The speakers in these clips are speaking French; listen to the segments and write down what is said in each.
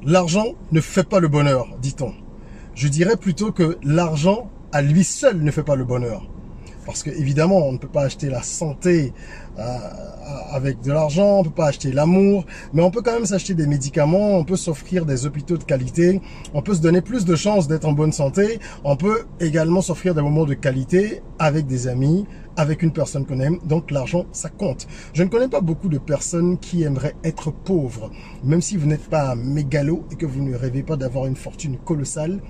L'argent ne fait pas le bonheur, dit-on. Je dirais plutôt que l'argent, à lui seul, ne fait pas le bonheur. Parce que évidemment, on ne peut pas acheter la santé avec de l'argent, on ne peut pas acheter l'amour, mais on peut quand même s'acheter des médicaments, on peut s'offrir des hôpitaux de qualité, on peut se donner plus de chances d'être en bonne santé, on peut également s'offrir des moments de qualité avec des amis, avec une personne qu'on aime. Donc l'argent, ça compte. Je ne connais pas beaucoup de personnes qui aimeraient être pauvres, même si vous n'êtes pas un mégalo et que vous ne rêvez pas d'avoir une fortune colossale.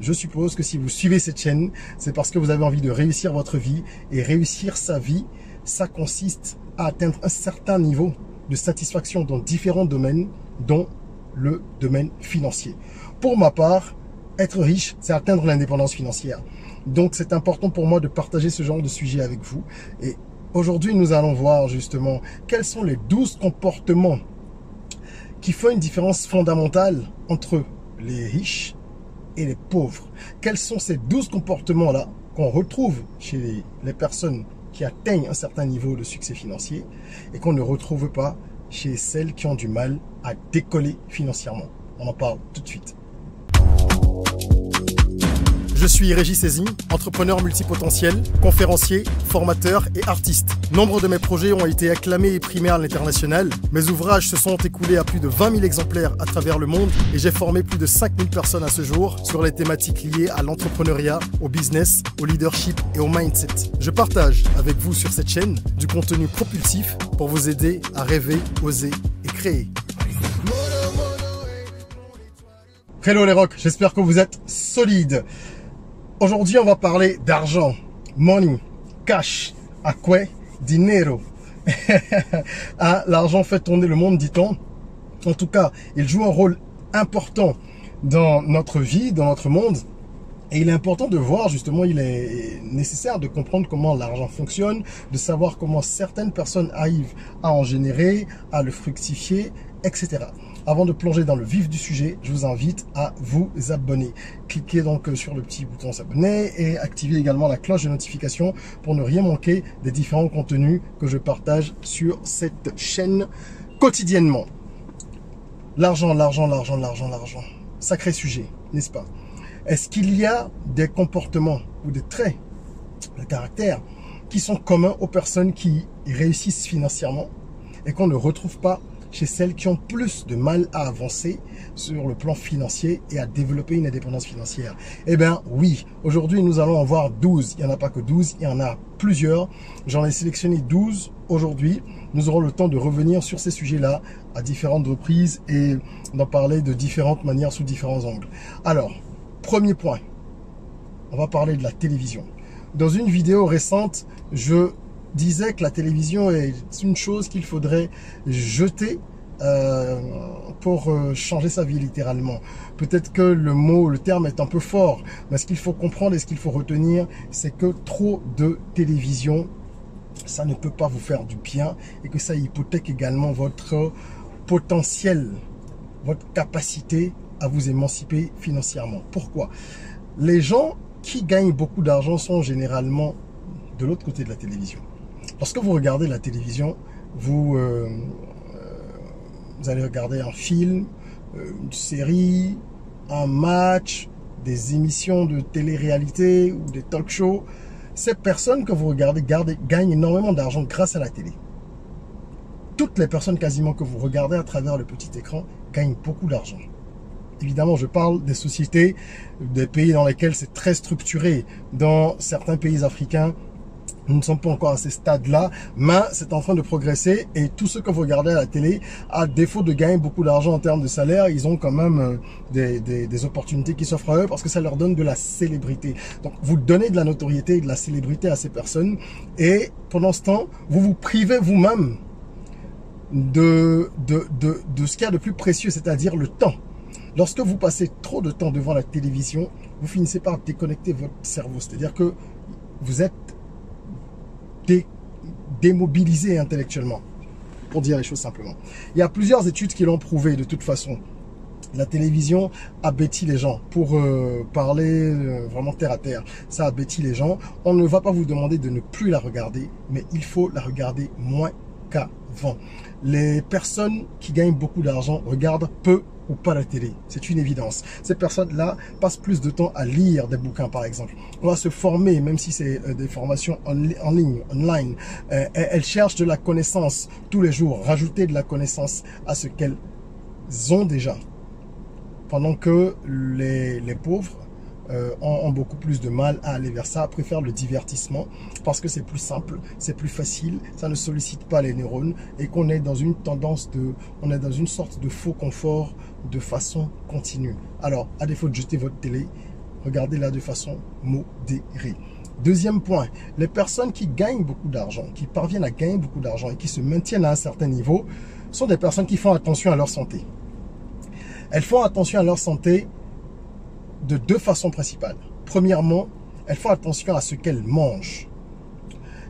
Je suppose que si vous suivez cette chaîne, c'est parce que vous avez envie de réussir votre vie. Et réussir sa vie, ça consiste à atteindre un certain niveau de satisfaction dans différents domaines, dont le domaine financier. Pour ma part, être riche, c'est atteindre l'indépendance financière. Donc c'est important pour moi de partager ce genre de sujet avec vous. Et aujourd'hui, nous allons voir justement quels sont les 12 comportements qui font une différence fondamentale entre les riches et les pauvres. Quels sont ces 12 comportements-là qu'on retrouve chez les personnes qui atteignent un certain niveau de succès financier et qu'on ne retrouve pas chez celles qui ont du mal à décoller financièrement. On en parle tout de suite. Je suis Régis Sezim, entrepreneur multipotentiel, conférencier, formateur et artiste. Nombre de mes projets ont été acclamés et primés à l'international. Mes ouvrages se sont écoulés à plus de 20 000 exemplaires à travers le monde et j'ai formé plus de 5 000 personnes à ce jour sur les thématiques liées à l'entrepreneuriat, au business, au leadership et au mindset. Je partage avec vous sur cette chaîne du contenu propulsif pour vous aider à rêver, oser et créer. Hello les rocks, j'espère que vous êtes solides. Aujourd'hui, on va parler d'argent, money, cash, acque, dinero. L'argent fait tourner le monde, dit-on. En tout cas, il joue un rôle important dans notre vie, dans notre monde. Et il est important de voir, justement, il est nécessaire de comprendre comment l'argent fonctionne, de savoir comment certaines personnes arrivent à en générer, à le fructifier, etc. Avant de plonger dans le vif du sujet, je vous invite à vous abonner. Cliquez donc sur le petit bouton s'abonner et activez également la cloche de notification pour ne rien manquer des différents contenus que je partage sur cette chaîne quotidiennement. L'argent, l'argent, l'argent, l'argent, l'argent. Sacré sujet, n'est-ce pas? Est-ce qu'il y a des comportements ou des traits de caractère qui sont communs aux personnes qui réussissent financièrement et qu'on ne retrouve pas chez celles qui ont plus de mal à avancer sur le plan financier et à développer une indépendance financière? Eh bien oui, aujourd'hui nous allons en voir 12. Il n'y en a pas que 12, il y en a plusieurs. J'en ai sélectionné 12 aujourd'hui. Nous aurons le temps de revenir sur ces sujets-là à différentes reprises et d'en parler de différentes manières sous différents angles. Alors, premier point, on va parler de la télévision. Dans une vidéo récente, je disait que la télévision est une chose qu'il faudrait jeter pour changer sa vie littéralement. Peut-être que le terme est un peu fort, mais ce qu'il faut comprendre et ce qu'il faut retenir, c'est que trop de télévision, ça ne peut pas vous faire du bien et que ça hypothèque également votre potentiel, votre capacité à vous émanciper financièrement. Pourquoi? Les gens qui gagnent beaucoup d'argent sont généralement de l'autre côté de la télévision. Lorsque vous regardez la télévision, vous allez regarder un film, une série, un match, des émissions de télé-réalité ou des talk shows. Ces personnes que vous regardez gagnent énormément d'argent grâce à la télé. Toutes les personnes quasiment que vous regardez à travers le petit écran gagnent beaucoup d'argent. Évidemment, je parle des sociétés, des pays dans lesquels c'est très structuré. Dans certains pays africains, nous ne sommes pas encore à ces stades-là, mais c'est en train de progresser et tous ceux que vous regardez à la télé, à défaut de gagner beaucoup d'argent en termes de salaire, ils ont quand même des opportunités qui s'offrent à eux parce que ça leur donne de la célébrité. Donc, vous donnez de la notoriété et de la célébrité à ces personnes et pendant ce temps, vous vous privez vous-même de ce qu'il y a de plus précieux, c'est-à-dire le temps. Lorsque vous passez trop de temps devant la télévision, vous finissez par déconnecter votre cerveau. C'est-à-dire que vous êtes démobilisé intellectuellement, pour dire les choses simplement. Il y a plusieurs études qui l'ont prouvé de toute façon. La télévision abêtit les gens. Pour parler vraiment terre à terre, ça abêtit les gens. On ne va pas vous demander de ne plus la regarder, mais il faut la regarder moins qu'avant. Les personnes qui gagnent beaucoup d'argent regardent peu ou pas la télé. C'est une évidence. Ces personnes-là passent plus de temps à lire des bouquins, par exemple. On va se former, même si c'est des formations en ligne, online. Elles cherchent de la connaissance tous les jours, rajouter de la connaissance à ce qu'elles ont déjà. Pendant que les pauvres ont beaucoup plus de mal à aller vers ça, préfèrent le divertissement parce que c'est plus simple, c'est plus facile, ça ne sollicite pas les neurones et qu'on est dans une tendance on est dans une sorte de faux confort de façon continue. Alors, à défaut de jeter votre télé, regardez-la de façon modérée. Deuxième point, les personnes qui gagnent beaucoup d'argent, qui parviennent à gagner beaucoup d'argent et qui se maintiennent à un certain niveau, sont des personnes qui font attention à leur santé. Elles font attention à leur santé de deux façons principales. Premièrement, elles font attention à ce qu'elles mangent.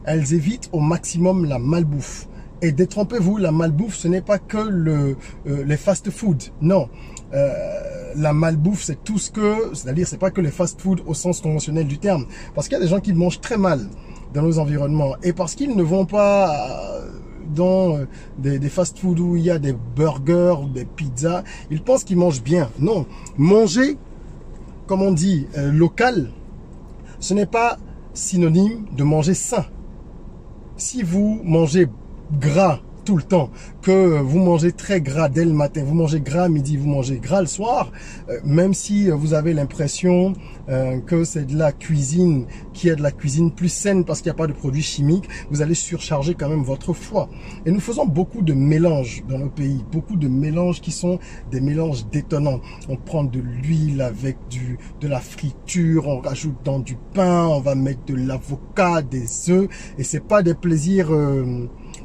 Elles évitent au maximum la malbouffe. Et détrompez-vous, la malbouffe, ce n'est pas que les fast-food. Non, la malbouffe, c'est tout ce que... C'est-à-dire, c'est pas que les fast-food au sens conventionnel du terme. Parce qu'il y a des gens qui mangent très mal dans nos environnements. Et parce qu'ils ne vont pas dans des fast-food où il y a des burgers ou des pizzas, ils pensent qu'ils mangent bien. Non, manger, comme on dit, local, ce n'est pas synonyme de manger sain. Si vous mangez gras tout le temps, que vous mangez très gras dès le matin, vous mangez gras à midi, vous mangez gras le soir, même si vous avez l'impression que c'est de la cuisine qui est de la cuisine plus saine parce qu'il n'y a pas de produits chimiques, vous allez surcharger quand même votre foie. Et nous faisons beaucoup de mélanges dans nos pays, beaucoup de mélanges qui sont des mélanges détonnants. On prend de l'huile avec de la friture, on rajoute dans du pain, on va mettre de l'avocat, des œufs, et c'est pas des plaisirs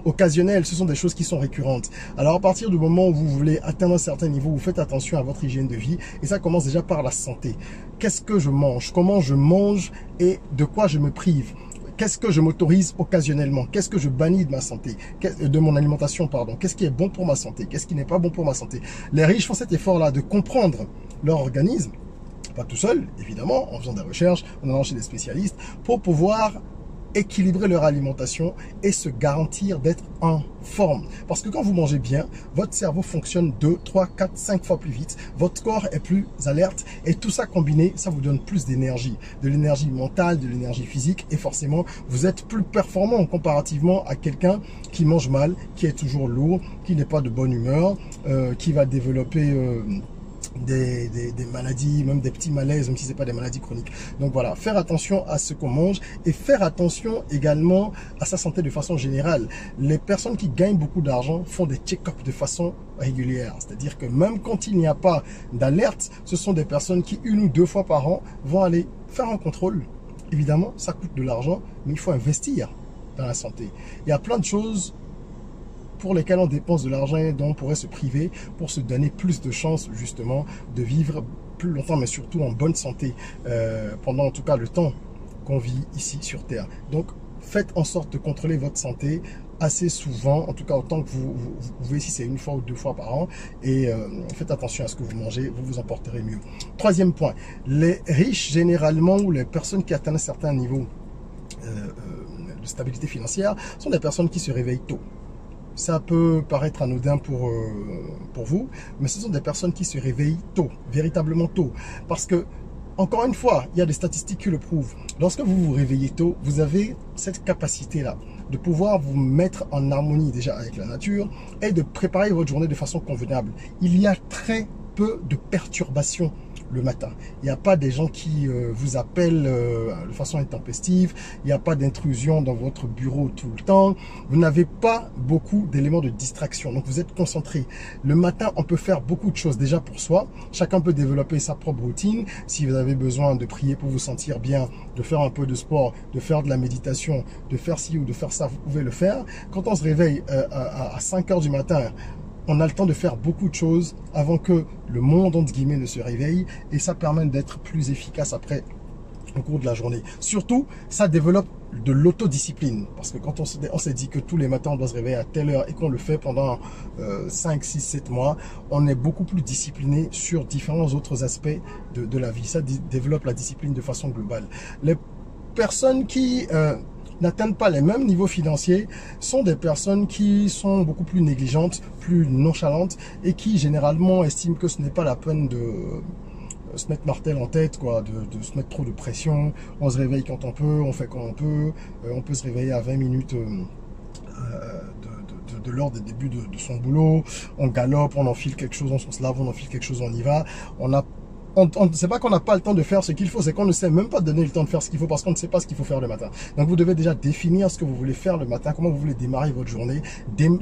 occasionnelles, ce sont des choses qui sont récurrentes. Alors à partir du moment où vous voulez atteindre un certain niveau, vous faites attention à votre hygiène de vie et ça commence déjà par la santé. Qu'est-ce que je mange? Comment je mange et de quoi je me prive? Qu'est-ce que je m'autorise occasionnellement? Qu'est-ce que je bannis de ma santé? De mon alimentation, pardon. Qu'est-ce qui est bon pour ma santé? Qu'est-ce qui n'est pas bon pour ma santé? Les riches font cet effort-là de comprendre leur organisme, pas tout seul, évidemment, en faisant des recherches, en allant chez des spécialistes, pour pouvoir équilibrer leur alimentation et se garantir d'être en forme. Parce que quand vous mangez bien, votre cerveau fonctionne 2, 3, 4, 5 fois plus vite. Votre corps est plus alerte et tout ça combiné, ça vous donne plus d'énergie. De l'énergie mentale, de l'énergie physique et forcément, vous êtes plus performant comparativement à quelqu'un qui mange mal, qui est toujours lourd, qui n'est pas de bonne humeur, qui va développer... des maladies, même des petits malaises, même si ce n'est pas des maladies chroniques. Donc voilà, faire attention à ce qu'on mange et faire attention également à sa santé de façon générale. Les personnes qui gagnent beaucoup d'argent font des check-ups de façon régulière. C'est-à-dire que même quand il n'y a pas d'alerte, ce sont des personnes qui, 1 ou 2 fois par an, vont aller faire un contrôle. Évidemment, ça coûte de l'argent, mais il faut investir dans la santé. Il y a plein de choses pour lesquels on dépense de l'argent et dont on pourrait se priver pour se donner plus de chances justement de vivre plus longtemps, mais surtout en bonne santé pendant en tout cas le temps qu'on vit ici sur Terre. Donc faites en sorte de contrôler votre santé assez souvent, en tout cas autant que vous pouvez, si c'est 1 fois ou 2 fois par an, et faites attention à ce que vous mangez, vous vous en porterez mieux. Troisième point, les riches généralement ou les personnes qui atteignent un certain niveau de stabilité financière sont des personnes qui se réveillent tôt. Ça peut paraître anodin pour vous, mais ce sont des personnes qui se réveillent tôt, véritablement tôt. Parce que, encore une fois, il y a des statistiques qui le prouvent. Lorsque vous vous réveillez tôt, vous avez cette capacité-là de pouvoir vous mettre en harmonie déjà avec la nature et de préparer votre journée de façon convenable. Il y a très peu de perturbations le matin. Il n'y a pas des gens qui vous appellent de façon intempestive. Il n'y a pas d'intrusion dans votre bureau tout le temps. Vous n'avez pas beaucoup d'éléments de distraction. Donc, vous êtes concentré. Le matin, on peut faire beaucoup de choses déjà pour soi. Chacun peut développer sa propre routine. Si vous avez besoin de prier pour vous sentir bien, de faire un peu de sport, de faire de la méditation, de faire ci ou de faire ça, vous pouvez le faire. Quand on se réveille à 5 heures du matin, on a le temps de faire beaucoup de choses avant que le monde, entre guillemets, ne se réveille. Et ça permet d'être plus efficace après, au cours de la journée. Surtout, ça développe de l'autodiscipline. Parce que quand on s'est dit que tous les matins, on doit se réveiller à telle heure et qu'on le fait pendant 5, 6, 7 mois, on est beaucoup plus discipliné sur différents autres aspects de la vie. Ça développe la discipline de façon globale. Les personnes qui n'atteignent pas les mêmes niveaux financiers sont des personnes qui sont beaucoup plus négligentes, plus nonchalantes et qui généralement estiment que ce n'est pas la peine de se mettre martel en tête, quoi, de se mettre trop de pression. On se réveille quand on peut, on fait quand on peut se réveiller à 20 minutes de l'heure des débuts de son boulot, on galope, on enfile quelque chose, on se lave, on enfile quelque chose, on y va. C'est pas qu'on n'a pas le temps de faire ce qu'il faut, c'est qu'on ne sait même pas donner le temps de faire ce qu'il faut parce qu'on ne sait pas ce qu'il faut faire le matin. Donc vous devez déjà définir ce que vous voulez faire le matin, comment vous voulez démarrer votre journée.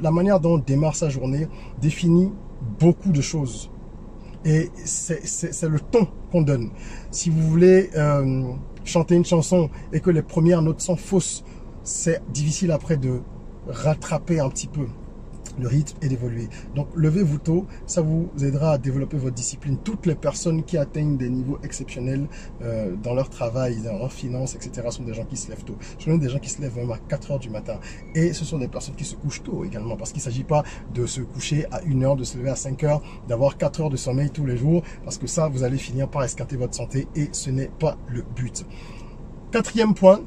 La manière dont on démarre sa journée définit beaucoup de choses. Et c'est le ton qu'on donne. Si vous voulez chanter une chanson et que les premières notes sont fausses, c'est difficile après de rattraper un petit peu le rythme et d'évoluer. Donc levez-vous tôt, ça vous aidera à développer votre discipline. Toutes les personnes qui atteignent des niveaux exceptionnels dans leur travail, dans leur finance, etc. sont des gens qui se lèvent tôt. Je connais des gens qui se lèvent même à 4 heures du matin. Et ce sont des personnes qui se couchent tôt également, parce qu'il ne s'agit pas de se coucher à 1 heure, de se lever à 5 heures, d'avoir 4 heures de sommeil tous les jours, parce que ça, vous allez finir par esquinter votre santé et ce n'est pas le but. Quatrième point,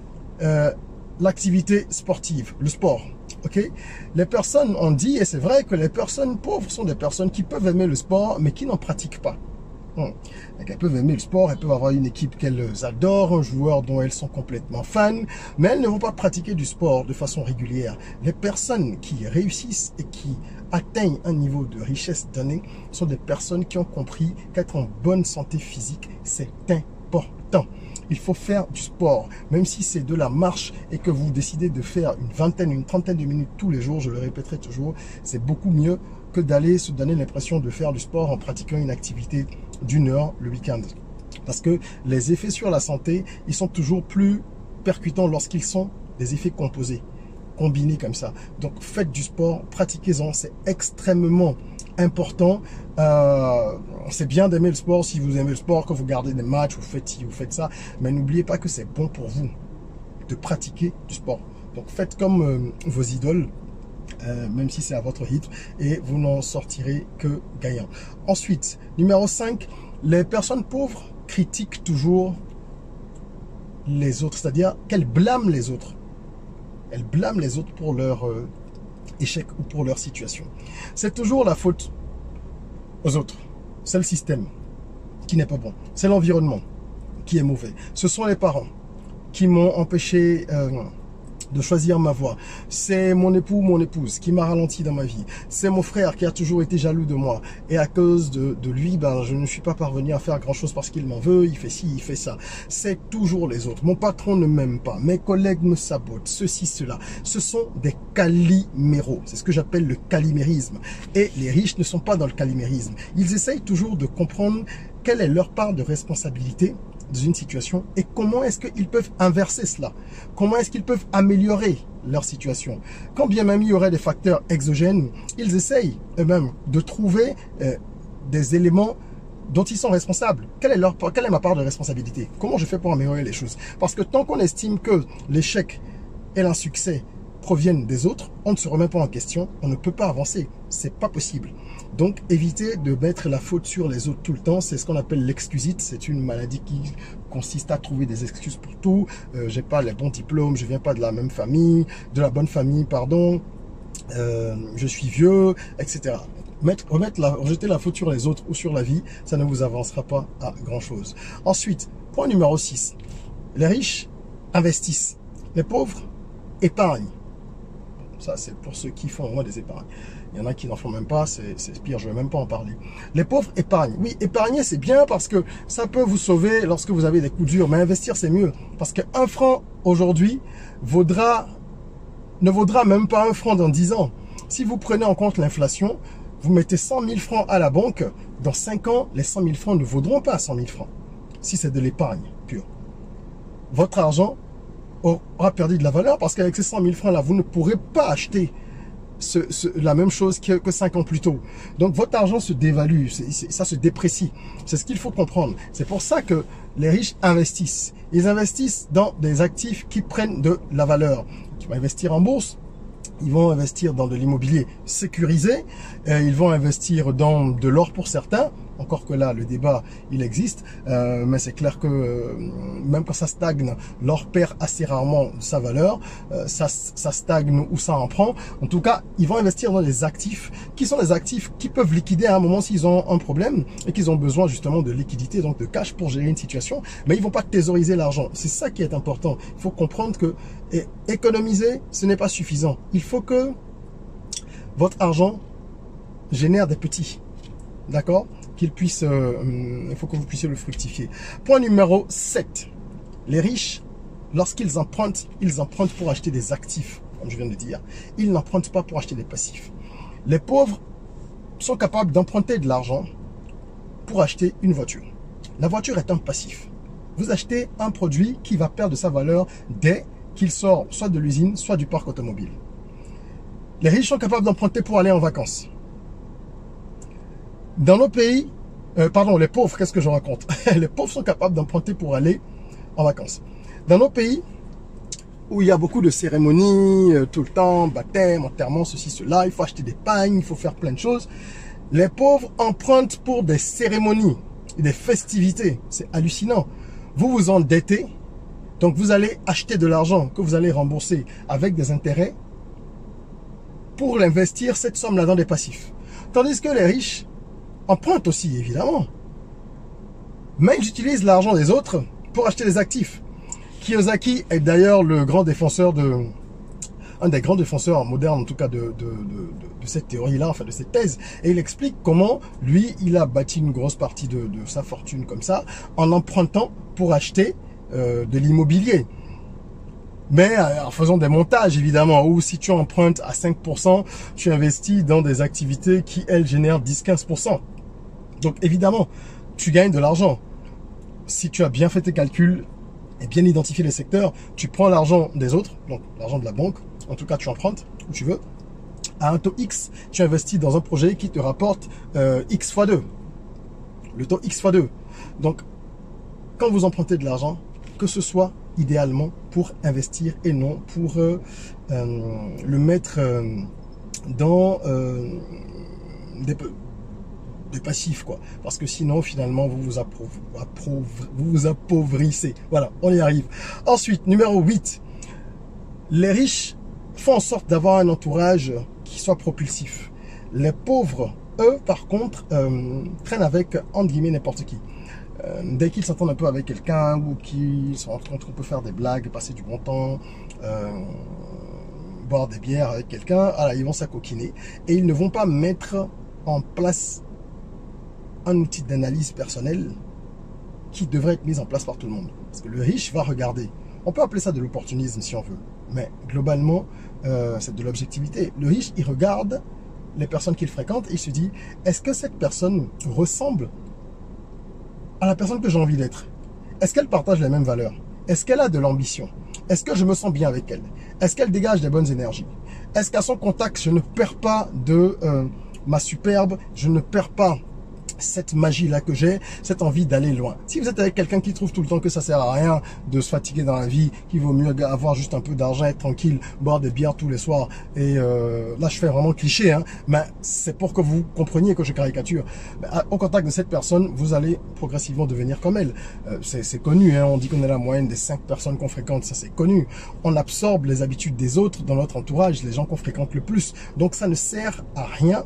l'activité sportive, le sport. Ok, les personnes, on dit, et c'est vrai que les personnes pauvres sont des personnes qui peuvent aimer le sport, mais qui n'en pratiquent pas. Donc, elles peuvent aimer le sport, elles peuvent avoir une équipe qu'elles adorent, un joueur dont elles sont complètement fans, mais elles ne vont pas pratiquer du sport de façon régulière. Les personnes qui réussissent et qui atteignent un niveau de richesse donnée sont des personnes qui ont compris qu'être en bonne santé physique, c'est important. Il faut faire du sport, même si c'est de la marche et que vous décidez de faire une vingtaine, une trentaine de minutes tous les jours, je le répéterai toujours, c'est beaucoup mieux que d'aller se donner l'impression de faire du sport en pratiquant une activité d'1 heure le week-end. Parce que les effets sur la santé, ils sont toujours plus percutants lorsqu'ils sont des effets composés, combinés comme ça. Donc faites du sport, pratiquez-en, c'est extrêmement important. C'est bien d'aimer le sport si vous aimez le sport, que vous gardez des matchs, vous faites ci, vous faites ça, mais n'oubliez pas que c'est bon pour vous de pratiquer du sport. Donc faites comme vos idoles, même si c'est à votre rythme, et vous n'en sortirez que gagnant. Ensuite, numéro 5, les personnes pauvres critiquent toujours les autres, c'est-à-dire qu'elles blâment les autres. Elles blâment les autres pour leur échec ou pour leur situation. C'est toujours la faute aux autres. C'est le système qui n'est pas bon. C'est l'environnement qui est mauvais. Ce sont les parents qui m'ont empêché de choisir ma voie. C'est mon époux, mon épouse qui m'a ralenti dans ma vie. C'est mon frère qui a toujours été jaloux de moi. Et à cause de lui, ben, je ne suis pas parvenu à faire grand chose parce qu'il m'en veut, il fait ci, il fait ça. C'est toujours les autres. Mon patron ne m'aime pas. Mes collègues me sabotent. Ceci, cela. Ce sont des caliméros. C'est ce que j'appelle le calimérisme. Et les riches ne sont pas dans le calimérisme. Ils essayent toujours de comprendre quelle est leur part de responsabilité dans une situation et comment est-ce qu'ils peuvent inverser cela, comment est-ce qu'ils peuvent améliorer leur situation. Quand bien même il y aurait des facteurs exogènes, ils essayent eux-mêmes de trouver des éléments dont ils sont responsables. Quelle est ma part de responsabilité? Comment je fais pour améliorer les choses? Parce que tant qu'on estime que l'échec et l'insuccès proviennent des autres, on ne se remet pas en question, on ne peut pas avancer, c'est pas possible. Donc évitez de mettre la faute sur les autres tout le temps, c'est ce qu'on appelle l'excusite, c'est une maladie qui consiste à trouver des excuses pour tout. J'ai pas les bons diplômes, je viens pas de la même famille, de la bonne famille, pardon, je suis vieux, etc. Rejeter la faute sur les autres ou sur la vie, ça ne vous avancera pas à grand chose. Ensuite, point numéro 6, les riches investissent, les pauvres épargnent. Ça, c'est pour ceux qui font au moins des épargnes. Il y en a qui n'en font même pas, c'est pire, je ne vais même pas en parler. Les pauvres épargnent. Oui, épargner, c'est bien parce que ça peut vous sauver lorsque vous avez des coups durs. Mais investir, c'est mieux. Parce qu'un franc aujourd'hui ne vaudra même pas 1 franc dans 10 ans. Si vous prenez en compte l'inflation, vous mettez 100 000 francs à la banque, dans 5 ans, les 100 000 francs ne vaudront pas 100 000 francs. Si c'est de l'épargne pure. Votre argent aura perdu de la valeur parce qu'avec ces 100 000 francs là, vous ne pourrez pas acheter la même chose que 5 ans plus tôt. Donc votre argent se dévalue, ça se déprécie. C'est ce qu'il faut comprendre. C'est pour ça que les riches investissent. Ils investissent dans des actifs qui prennent de la valeur. Ils vont investir en bourse, ils vont investir dans de l'immobilier sécurisé, ils vont investir dans de l'or pour certains, encore que là, le débat, il existe, mais c'est clair que même quand ça stagne, l'or perd assez rarement sa valeur, ça stagne ou ça en prend. En tout cas, ils vont investir dans des actifs qui sont des actifs qui peuvent liquider à un moment s'ils ont un problème et qu'ils ont besoin justement de liquidité, donc de cash pour gérer une situation, mais ils vont pas thésauriser l'argent. C'est ça qui est important. Il faut comprendre que économiser, ce n'est pas suffisant. Il faut que votre argent génère des petits, d'accord, qu'il puisse, il faut que vous puissiez le fructifier. Point numéro 7. Les riches, lorsqu'ils empruntent, ils empruntent pour acheter des actifs, comme je viens de dire. Ils n'empruntent pas pour acheter des passifs. Les pauvres sont capables d'emprunter de l'argent pour acheter une voiture. La voiture est un passif. Vous achetez un produit qui va perdre de sa valeur dès qu'il sort soit de l'usine, soit du parc automobile. Les riches sont capables d'emprunter pour aller en vacances. Dans nos pays, pardon, les pauvres, qu'est-ce que je raconte? Les pauvres sont capables d'emprunter pour aller en vacances. Dans nos pays, où il y a beaucoup de cérémonies, tout le temps, baptême, enterrement, ceci, cela, il faut acheter des pagnes, il faut faire plein de choses. Les pauvres empruntent pour des cérémonies, des festivités. C'est hallucinant. Vous vous endettez, donc vous allez acheter de l'argent que vous allez rembourser avec des intérêts pour l'investir cette somme-là dans des passifs. Tandis que les riches empruntent aussi, évidemment. Mais ils utilisent l'argent des autres pour acheter des actifs. Kiyosaki est d'ailleurs le grand défenseur un des grands défenseurs modernes, en tout cas, de cette théorie-là, enfin de cette thèse. Et il explique comment, lui, il a bâti une grosse partie de sa fortune comme ça, en empruntant pour acheter de l'immobilier. Mais en faisant des montages, évidemment, où si tu empruntes à 5%, tu investis dans des activités qui, elles, génèrent 10-15%. Donc, évidemment, tu gagnes de l'argent. Si tu as bien fait tes calculs et bien identifié les secteurs, tu prends l'argent des autres, donc l'argent de la banque, en tout cas, tu empruntes où tu veux, à un taux X, tu investis dans un projet qui te rapporte X fois 2. Le taux X fois 2. Donc, quand vous empruntez de l'argent, que ce soit idéalement pour investir et non pour le mettre dans des passifs, quoi. Parce que sinon, finalement, vous vous appauvrissez. Voilà, on y arrive. Ensuite, numéro 8. Les riches font en sorte d'avoir un entourage qui soit propulsif. Les pauvres, eux, par contre, traînent avec, entre guillemets, n'importe qui. Dès qu'ils s'entendent un peu avec quelqu'un ou qu'ils se rendent compte qu'on peut faire des blagues, passer du bon temps, boire des bières avec quelqu'un, alors ils vont s'acoquiner et ils ne vont pas mettre en place un outil d'analyse personnelle qui devrait être mis en place par tout le monde. Parce que le riche va regarder. On peut appeler ça de l'opportunisme si on veut, mais globalement, c'est de l'objectivité. Le riche, il regarde les personnes qu'il fréquente et il se dit, est-ce que cette personne ressemble à la personne que j'ai envie d'être? Est-ce qu'elle partage les mêmes valeurs? Est-ce qu'elle a de l'ambition? Est-ce que je me sens bien avec elle? Est-ce qu'elle dégage des bonnes énergies? Est-ce qu'à son contact, je ne perds pas de ma superbe? Je ne perds pas cette magie-là que j'ai, cette envie d'aller loin. Si vous êtes avec quelqu'un qui trouve tout le temps que ça sert à rien de se fatiguer dans la vie, qu'il vaut mieux avoir juste un peu d'argent, être tranquille, boire des bières tous les soirs, et là je fais vraiment cliché, hein, mais c'est pour que vous compreniez que je caricature. Au contact de cette personne, vous allez progressivement devenir comme elle. C'est connu, hein, on dit qu'on est la moyenne des 5 personnes qu'on fréquente, ça c'est connu. On absorbe les habitudes des autres dans notre entourage, les gens qu'on fréquente le plus. Donc ça ne sert à rien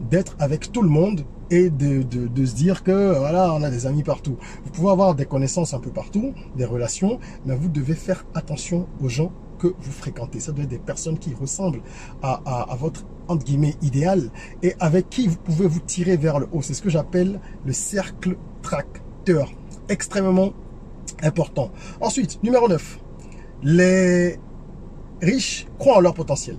d'être avec tout le monde et de se dire que voilà, on a des amis partout. Vous pouvez avoir des connaissances un peu partout, des relations, mais vous devez faire attention aux gens que vous fréquentez. Ça doit être des personnes qui ressemblent à votre, entre guillemets, idéal et avec qui vous pouvez vous tirer vers le haut. C'est ce que j'appelle le cercle tracteur. Extrêmement important. Ensuite, numéro 9. Les riches croient en leur potentiel.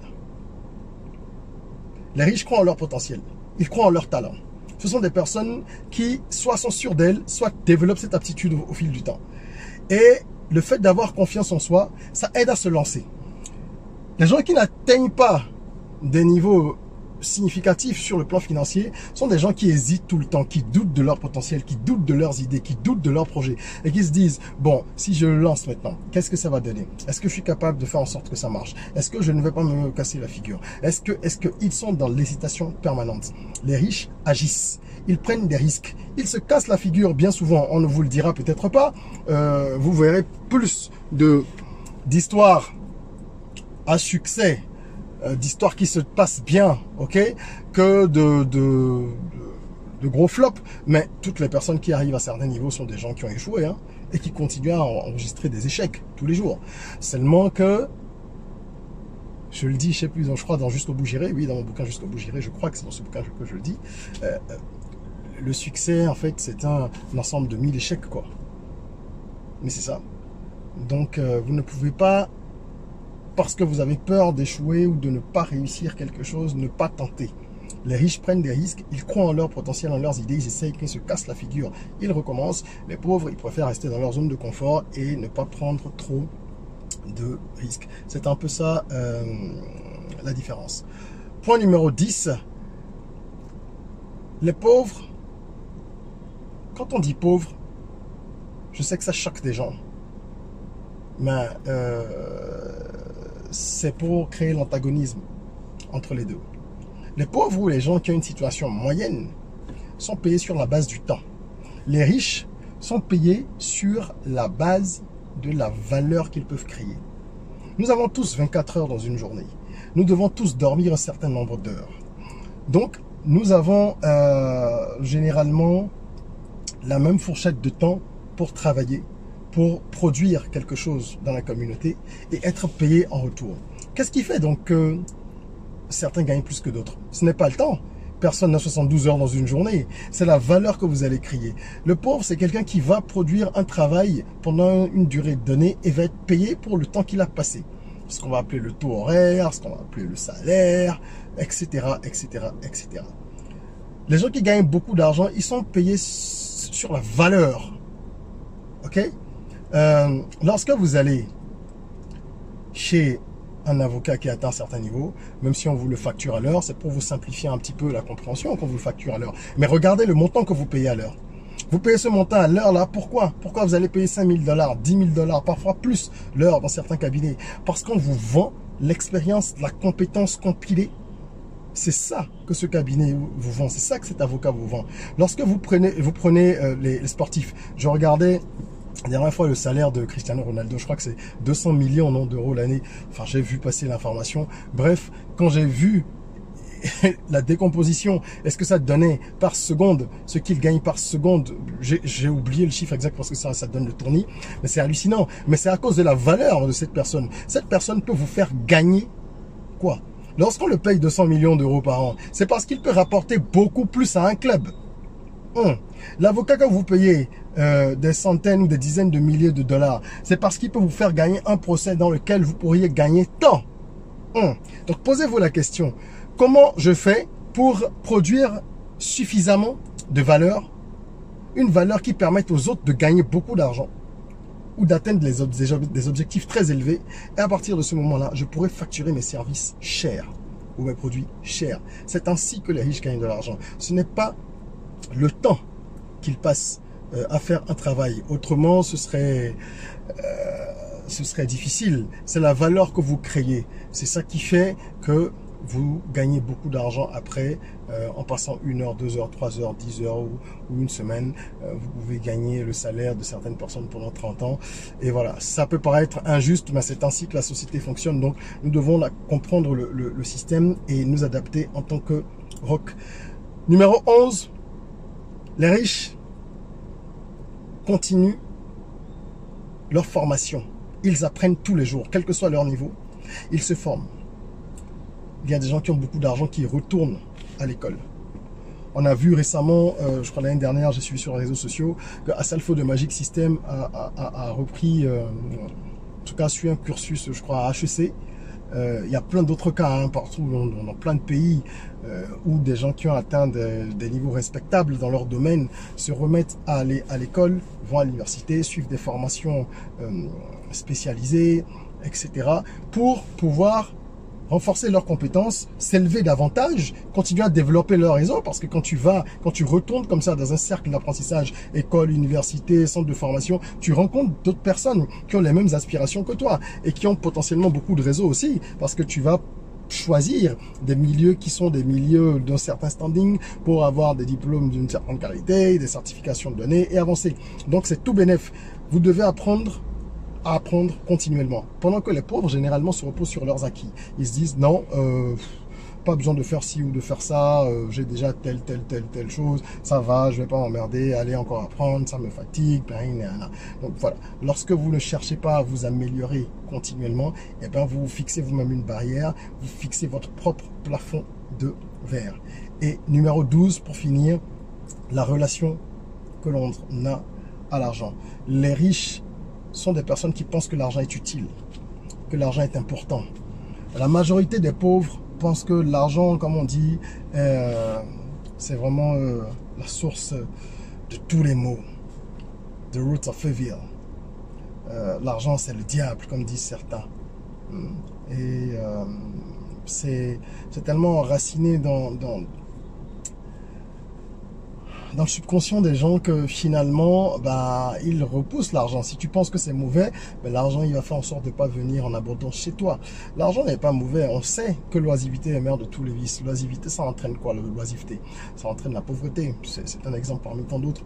Les riches croient en leur potentiel. Ils croient en leur talent. Ce sont des personnes qui soit sont sûres d'elles, soit développent cette aptitude au fil du temps. Et le fait d'avoir confiance en soi, ça aide à se lancer. Les gens qui n'atteignent pas des niveaux significatif sur le plan financier sont des gens qui hésitent tout le temps, qui doutent de leur potentiel, qui doutent de leurs idées, qui doutent de leurs projets et qui se disent, bon, si je le lance maintenant, qu'est-ce que ça va donner? Est-ce que je suis capable de faire en sorte que ça marche? Est-ce que je ne vais pas me casser la figure? Est-ce que ils sont dans l'hésitation permanente? Les riches agissent. Ils prennent des risques. Ils se cassent la figure bien souvent. On ne vous le dira peut-être pas. Vous verrez plus d'histoires à succès, d'histoires qui se passent bien, ok, que de gros flops. Mais toutes les personnes qui arrivent à certains niveaux sont des gens qui ont échoué, hein, et qui continuent à enregistrer des échecs tous les jours. Seulement que, je le dis, je sais plus, je crois dans Jusqu'au bout j'irai, oui, dans mon bouquin Jusqu'au bout j'irai, je crois que c'est dans ce bouquin que je le dis, le succès, en fait, c'est un ensemble de 1000 échecs, quoi. Mais c'est ça. Donc, vous ne pouvez pas, parce que vous avez peur d'échouer ou de ne pas réussir quelque chose, ne pas tenter. Les riches prennent des risques, ils croient en leur potentiel, en leurs idées, ils essayent, qu'ils se cassent la figure, ils recommencent. Les pauvres, ils préfèrent rester dans leur zone de confort et ne pas prendre trop de risques. C'est un peu ça, la différence. Point numéro 10. Les pauvres, quand on dit pauvre, je sais que ça choque des gens, mais c'est pour créer l'antagonisme entre les deux. Les pauvres ou les gens qui ont une situation moyenne sont payés sur la base du temps. Les riches sont payés sur la base de la valeur qu'ils peuvent créer. Nous avons tous 24 heures dans une journée. Nous devons tous dormir un certain nombre d'heures. Donc, nous avons généralement la même fourchette de temps pour travailler, pour produire quelque chose dans la communauté et être payé en retour. Qu'est-ce qui fait donc que certains gagnent plus que d'autres? Ce n'est pas le temps. Personne n'a 72 heures dans une journée. C'est la valeur que vous allez créer. Le pauvre, c'est quelqu'un qui va produire un travail pendant une durée donnée et va être payé pour le temps qu'il a passé. Ce qu'on va appeler le taux horaire, ce qu'on va appeler le salaire, etc., etc., etc. Les gens qui gagnent beaucoup d'argent, ils sont payés sur la valeur. Ok? Lorsque vous allez chez un avocat qui atteint un certain niveau, même si on vous le facture à l'heure, c'est pour vous simplifier un petit peu la compréhension qu'on vous le facture à l'heure. Mais regardez le montant que vous payez à l'heure. Vous payez ce montant à l'heure là, pourquoi? Pourquoi vous allez payer 5 000 $, 10 000 $, parfois plus l'heure dans certains cabinets? Parce qu'on vous vend l'expérience, la compétence compilée. C'est ça que ce cabinet vous vend, c'est ça que cet avocat vous vend. Lorsque vous prenez les sportifs, je regardais la dernière fois le salaire de Cristiano Ronaldo, je crois que c'est 200 millions d'euros l'année. Enfin, j'ai vu passer l'information. Bref, quand j'ai vu la décomposition, est-ce que ça donnait par seconde, ce qu'il gagne par seconde, j'ai oublié le chiffre exact parce que ça donne le tournis, mais c'est hallucinant. Mais c'est à cause de la valeur de cette personne. Cette personne peut vous faire gagner quoi? Lorsqu'on le paye 200 millions d'euros par an, c'est parce qu'il peut rapporter beaucoup plus à un club. L'avocat que vous payez des centaines ou des dizaines de milliers de dollars, c'est parce qu'il peut vous faire gagner un procès dans lequel vous pourriez gagner tant. Donc posez-vous la question, comment je fais pour produire suffisamment de valeur, une valeur qui permette aux autres de gagner beaucoup d'argent ou d'atteindre des objectifs très élevés, et à partir de ce moment-là, je pourrais facturer mes services chers ou mes produits chers. C'est ainsi que les riches gagnent de l'argent. Ce n'est pas le temps qu'ils passent à faire un travail. Autrement, ce serait difficile. C'est la valeur que vous créez. C'est ça qui fait que vous gagnez beaucoup d'argent après, en passant 1 heure, 2 heures, 3 heures, 10 heures ou une semaine. Vous pouvez gagner le salaire de certaines personnes pendant 30 ans. Et voilà, ça peut paraître injuste, mais c'est ainsi que la société fonctionne. Donc, nous devons comprendre le système et nous adapter en tant que rock. Numéro 11, les riches continuent leur formation. Ils apprennent tous les jours, quel que soit leur niveau. Ils se forment. Il y a des gens qui ont beaucoup d'argent qui retournent à l'école. On a vu récemment, je crois l'année dernière, j'ai suivi sur les réseaux sociaux, que Assalfo de Magic System a repris, en tout cas suivi un cursus, je crois, à HEC. Il y a plein d'autres cas, hein, partout, dans plein de pays, où des gens qui ont atteint des niveaux respectables dans leur domaine se remettent à aller à l'école, vont à l'université, suivent des formations spécialisées, etc. pour pouvoir renforcer leurs compétences, s'élever davantage, continuer à développer leur réseau, parce que quand tu retournes comme ça dans un cercle d'apprentissage, école, université, centre de formation, tu rencontres d'autres personnes qui ont les mêmes aspirations que toi et qui ont potentiellement beaucoup de réseaux aussi, parce que tu vas choisir des milieux qui sont des milieux d'un certain standing pour avoir des diplômes d'une certaine qualité, des certifications données et avancer. Donc c'est tout bénef. Vous devez apprendre à apprendre continuellement. Pendant que les pauvres, généralement, se reposent sur leurs acquis. Ils se disent, non, pas besoin de faire ci ou de faire ça, j'ai déjà telle chose, ça va, je vais pas m'emmerder, aller encore apprendre, ça me fatigue, donc voilà. Lorsque vous ne cherchez pas à vous améliorer continuellement, et bien vous fixez vous-même une barrière, vous fixez votre propre plafond de verre. Et numéro 12, pour finir, la relation que l'on a à l'argent. Les riches sont des personnes qui pensent que l'argent est utile, que l'argent est important. La majorité des pauvres pensent que l'argent, comme on dit, c'est vraiment la source de tous les maux. The root of evil. L'argent, c'est le diable, comme disent certains. Et c'est tellement enraciné dans le subconscient des gens que finalement, ils repoussent l'argent. Si tu penses que c'est mauvais, l'argent, il va faire en sorte de ne pas venir en abondance chez toi. L'argent n'est pas mauvais. On sait que l'oisiveté est mère de tous les vices. L'oisiveté, ça entraîne quoi, l'oisiveté? Ça entraîne la pauvreté. C'est un exemple parmi tant d'autres.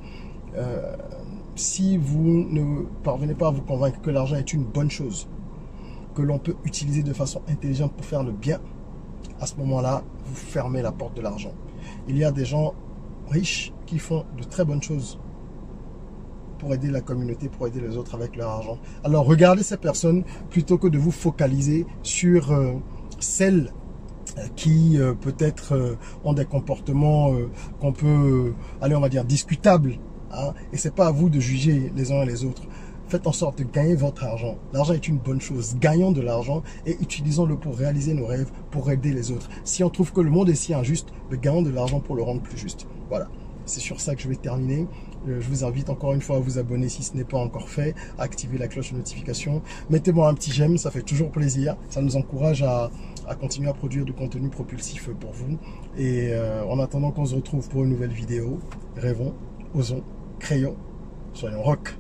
Si vous ne parvenez pas à vous convaincre que l'argent est une bonne chose, que l'on peut utiliser de façon intelligente pour faire le bien, à ce moment-là, vous fermez la porte de l'argent. Il y a des gens riches qui font de très bonnes choses pour aider la communauté, pour aider les autres avec leur argent. Alors regardez ces personnes plutôt que de vous focaliser sur celles qui peut-être ont des comportements qu'on peut, allez, on va dire discutables, hein, et c'est pas à vous de juger les uns et les autres. Faites en sorte de gagner votre argent. L'argent est une bonne chose. Gagnons de l'argent et utilisons-le pour réaliser nos rêves, pour aider les autres. Si on trouve que le monde est si injuste, gagnons de l'argent pour le rendre plus juste. Voilà. C'est sur ça que je vais terminer. Je vous invite encore une fois à vous abonner si ce n'est pas encore fait, à activer la cloche de notification. Mettez-moi un petit j'aime, ça fait toujours plaisir. Ça nous encourage à continuer à produire du contenu propulsif pour vous. Et en attendant qu'on se retrouve pour une nouvelle vidéo, rêvons, osons, créons, soyons rock.